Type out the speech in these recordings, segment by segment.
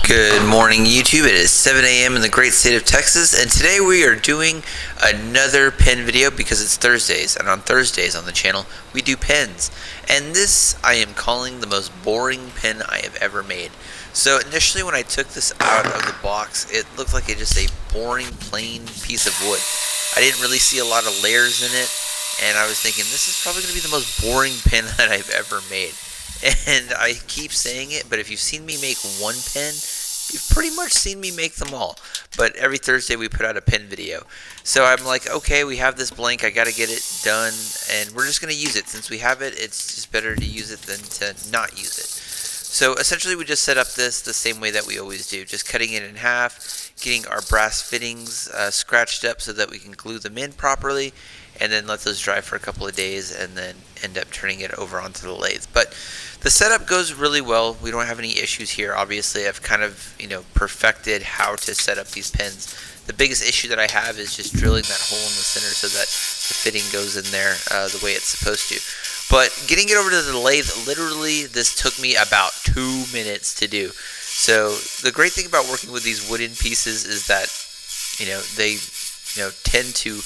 Good morning, YouTube. It is 7 a.m. in the great state of Texas, and today we are doing another pen video because it's Thursdays, and on Thursdays on the channel we do pens. And this I am calling the most boring pen I have ever made. So initially when I took this out of the box, it looked like just a boring, plain piece of wood. I didn't really see a lot of layers in it, and I was thinking this is probably going to be the most boring pen that I've ever made. And I keep saying it, but if you've seen me make one pen, you've pretty much seen me make them all. But every Thursday we put out a pen video. So I'm like, okay, we have this blank, I gotta get it done, and we're just gonna use it. Since we have it, it's just better to use it than to not use it. So essentially we just set up this the same way that we always do, just cutting it in half, getting our brass fittings scratched up so that we can glue them in properly, and then let those dry for a couple of days and then end up turning it over onto the lathe. But the setup goes really well. We don't have any issues here. Obviously, I've kind of, perfected how to set up these pens. The biggest issue that I have is just drilling that hole in the center so that the fitting goes in there the way it's supposed to. But getting it over to the lathe, literally, this took me about 2 minutes to do. So the great thing about working with these wooden pieces is that, they, tend to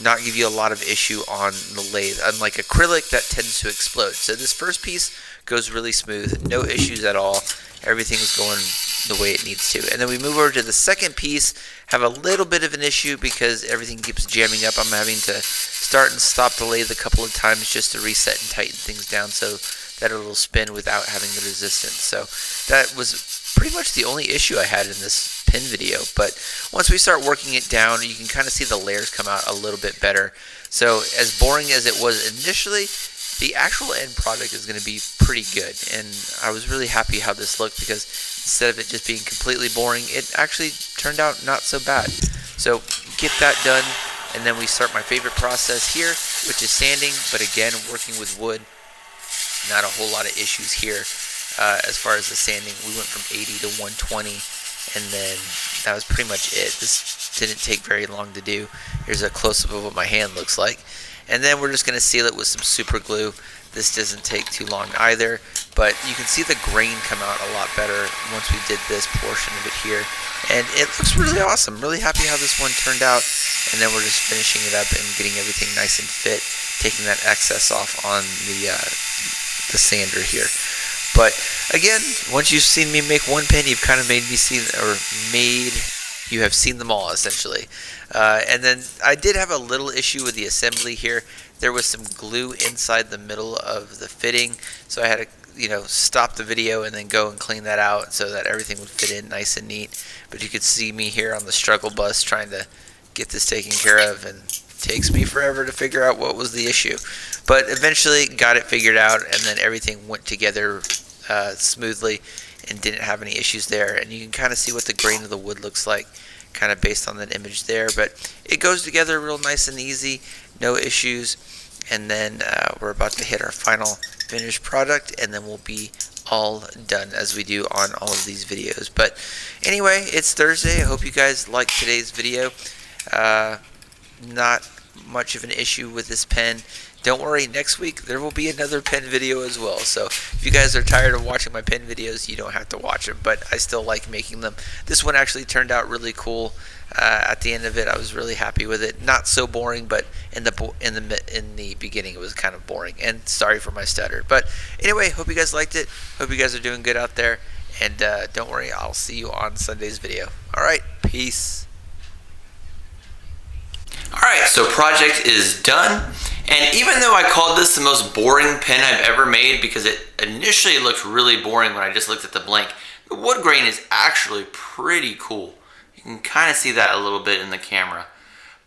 not give you a lot of issue on the lathe, unlike acrylic that tends to explode. So this first piece goes really smooth, no issues at all. Everything's going the way it needs to. And then we move over to the second piece, have a little bit of an issue because everything keeps jamming up. I'm having to start and stop the lathe a couple of times just to reset and tighten things down so that it'll spin without having the resistance. So that was pretty much the only issue I had in this pen video. But once we start working it down, you can kind of see the layers come out a little bit better. So as boring as it was initially, the actual end product is going to be pretty good. And I was really happy how this looked because instead of it just being completely boring, it actually turned out not so bad. So get that done, and then we start my favorite process here, which is sanding. But again, working with wood, not a whole lot of issues here. As far as the sanding, we went from 80 to 120, and then that was pretty much it. This didn't take very long to do. Here's a close-up of what my hand looks like. And then we're just going to seal it with some super glue. This doesn't take too long either, but you can see the grain come out a lot better once we did this portion of it here. And it looks really awesome. Really happy how this one turned out. And then we're just finishing it up and getting everything nice and fit, taking that excess off on the sander here. But again, once you've seen me make one pen, you've kind of you have seen them all essentially. And then I did have a little issue with the assembly here. There was some glue inside the middle of the fitting, so I had to stop the video and then go and clean that out so that everything would fit in nice and neat. But you could see me here on the struggle bus trying to get this taken care of, and it takes me forever to figure out what was the issue. But eventually got it figured out, and then everything went together smoothly and didn't have any issues there. And you can kind of see what the grain of the wood looks like kind of based on that image there, but it goes together real nice and easy, no issues. And then we're about to hit our final finished product, and then we'll be all done as we do on all of these videos. But anyway, it's Thursday. I hope you guys liked today's video. Not much of an issue with this pen. Don't worry, next week there will be another pen video as well. So if you guys are tired of watching my pen videos, you don't have to watch them, but I still like making them. This one actually turned out really cool. At the end of it, I was really happy with it. Not so boring, but in the beginning it was kind of boring. And sorry for my stutter. But anyway, hope you guys liked it. Hope you guys are doing good out there. And don't worry, I'll see you on Sunday's video. All right, peace. All right, so project is done. And even though I called this the most boring pen I've ever made because it initially looked really boring when I just looked at the blank, the wood grain is actually pretty cool. You can kind of see that a little bit in the camera.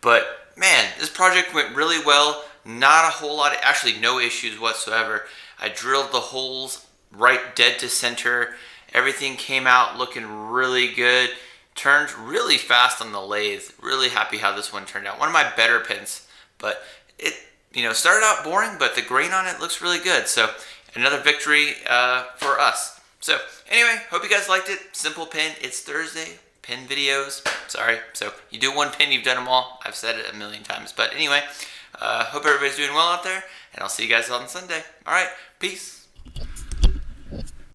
But man, this project went really well. Not a whole lot, actually no issues whatsoever. I drilled the holes right dead to center. Everything came out looking really good. Turned really fast on the lathe. Really happy how this one turned out. One of my better pens, but it started out boring, but the grain on it looks really good. So another victory for us. So anyway, hope you guys liked it. Simple pen. It's Thursday. Pen videos. Sorry. So you do one pen, you've done them all. I've said it a million times. But anyway, hope everybody's doing well out there, and I'll see you guys on Sunday. All right. Peace.